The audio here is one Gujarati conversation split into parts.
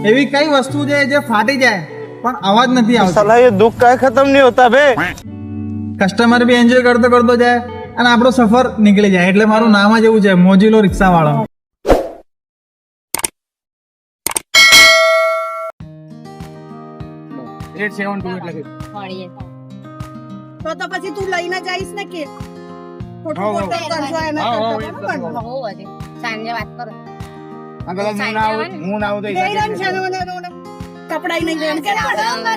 એવી કઈ વસ્તુ છે જે ફાટી જાય પણ અવાજ નથી આવતો? साला ये दुख का खत्म नहीं होता बे। કસ્ટમર બી એન્જોય કરતો કરતો જાય અને આપણો સફર નીકળી જાય. એટલે મારું નામ જ એવું છે, મોજીલો રિક્ષા વાળો. તો પછી તું લઈને જઈશ ને કે ખોટું ખોટું કરજો એના કરતા, બરોબર ને? સાંજે વાત કરો. જયરામ છે ને મને કપડાય નહીં દે કે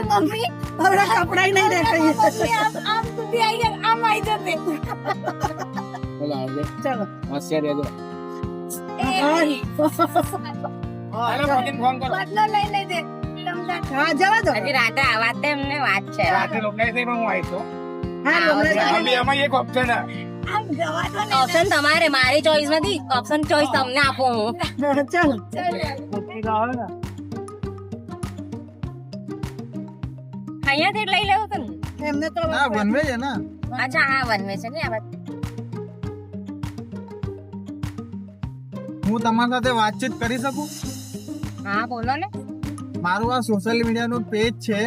મમ્મી હવે કપડાય નહીં દે આમ સુધી આવી ગયા આમ આવી જશે. ચલો બદલો લઈ લેજે. હા જવા દો. હજી રાતે આવા તે એમને વાત છે. હા આમ જવા દો ને. ઓપ્શન તમારે, મારી ચોઈસ નથી. ઓપ્શન ચોઈસ તમને આપો હું. ચાલો અહીંયાથી જ લઈ લેવું હતું ને? એમને તો ના, વનવે છે ને. અચ્છા હા, વનવે છે ને આ વાત. હું તમારી સાથે વાતચીત કરી શકું? હા બોલો ને. મારું આ સોશિયલ મીડિયાનું પેજ છે.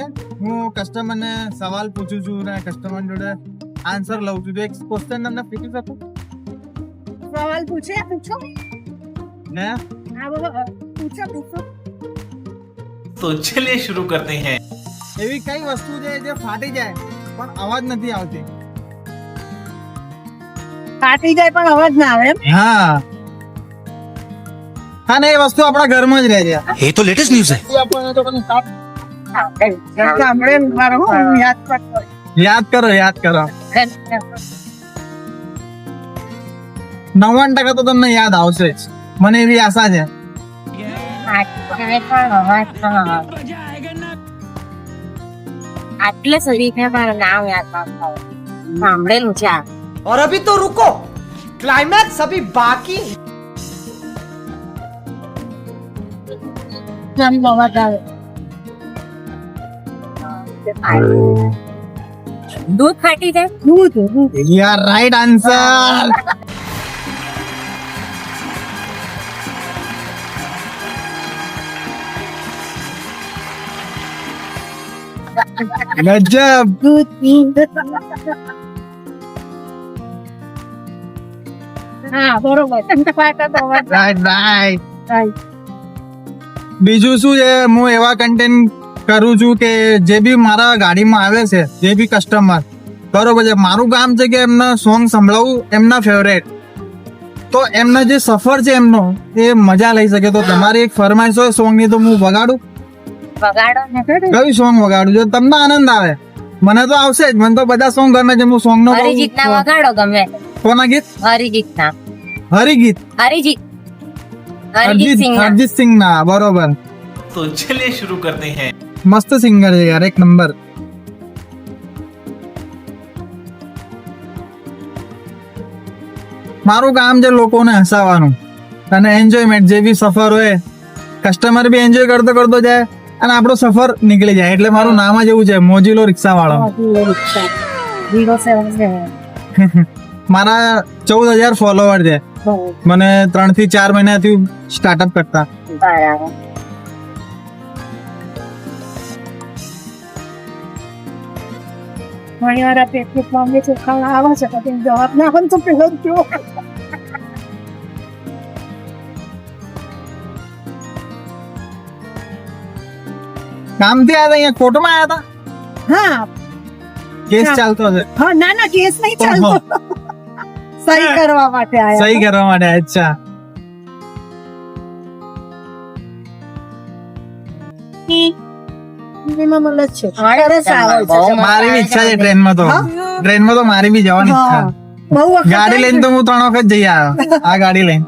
હું કસ્ટમરને સવાલ પૂછું છું ને કસ્ટમર જોડે આન્સર લઉં છું. તો એક ક્વેશ્ચન તમને પૂછી શકું સવાલ પૂછો ને? હા બાબા પૂછો तो चलिए शुरू करते हैं। એવી કઈ વસ્તુ છે જે ફાટી જાય પણ અવાજ નથી આવતી? ફાટી જાય પણ અવાજ ના આવે એમ? હા હા, ને એ વસ્તુ આપણા ઘરમાં જ રહે છે. ये तो लेटेस्ट न्यूज है। સાંભળે મારો હું યાદ કરતો. યાદ કરો 99% તો તમને યાદ આવશે જ, મને એવી આશા છે. આટલે સુધી મેં મારું નામ યાદ કરતા સાંભળેલું છે આ. और अभी तो रुको, क्लाइमैक्स अभी बाकी है। જમ અવાજ આવે. દૂધ ફાટી જાય. દૂધ યાર રાઈટ આન્સર. ગજબ. હા બરોબર. રાઈટ. બીજું શું છે, હું એવા કન્ટેન્ટ કરું છું કે જે બી મારા ગાડીમાં આવે છે, જે બી કસ્ટમર, બરોબર છે, મારું કામ છે કે એમના સોંગ સંભળાવું, એમના ફેવરેટ. તો એમના જે સફર છે એમનો એ મજા લઈ શકે. તો તમારી એક ફરમાઈશ હોય સોંગની તો હું વગાડું. વગાડો ને. કયું સોંગ વગાડું જો તમને આનંદ આવે? મને તો આવશે જ, મને તો બધા સોંગ ગમે છે. હું સોંગ નો હરિજીતના વગાડો ગમે. કોના ગીત? હરિજીતના. હરિગીત? હરિજીત સિંહ. અરિજીત સિંહ ના, બરોબર. तो चलिए शुरू करते हैं। મસ્ત સિંગર છે યાર, એક નંબર. મારું કામ છે લોકોને હસાવવાનું અને એન્જોયમેન્ટ. જે બી સફર હોય, કસ્ટમર બી એન્જોય કરતો કરતો જાય અને આપણો સફર નીકળી જાય. એટલે મારું નામ જ એવું છે, મોજીલો રિક્ષા વાળો. મારા 14,000 ફોલોવર છે. મને 3 થી 4 મહિનાથી સ્ટાર્ટઅપ કરતા. બરાબર. ઘણી વાર આ પેકેટ માંગે છે ખાવા આવે છે પછી જવાબ ના હોય તો પેલો જો કામથી આવ્યા હતા, અહીંયા કોર્ટમાં આવ્યા હતા. હા કેસ ચાલતો હશે. હા ના કેસ નહીં ચાલતો. સહી કરવા માટે આયા. સહી કરવા માટે. અચ્છા. એમાં મળે છે. સરસ આવે છે. મારી બી ઈચ્છા છે ટ્રેનમાં તો. ટ્રેનમાં તો મારી બી જવાની ઈચ્છા. બહુ વખત ગાડી લઈને તો હું 3 વખત જઈ આવ્યો. આ ગાડી લઈને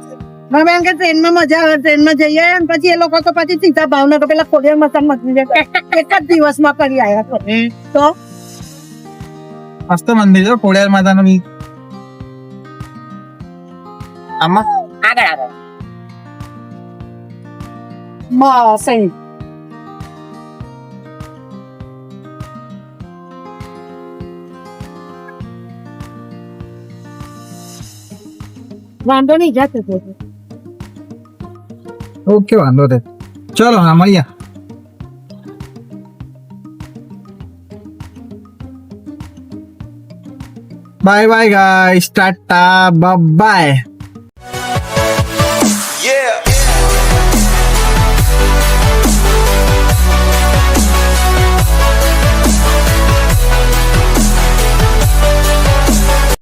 અમે એમ કે ટ્રેનમાં મજા આવે, ટ્રેનમાં જઈએ અને પછી એ લોકો તો પછી સીધા ભાવનગર પેલા ખોડિયાર મસાન મચી જાય એક જ દિવસમાં કરી આવ્યા તો મસ્ત મંદિર છે ખોડિયાર માતાનું બી. આમાં આગળ સહી વાંધો નહીં જતું. ઓકે વાંધો નહીં. ચલો હા મળીએ. Bye bye guys, Tata by.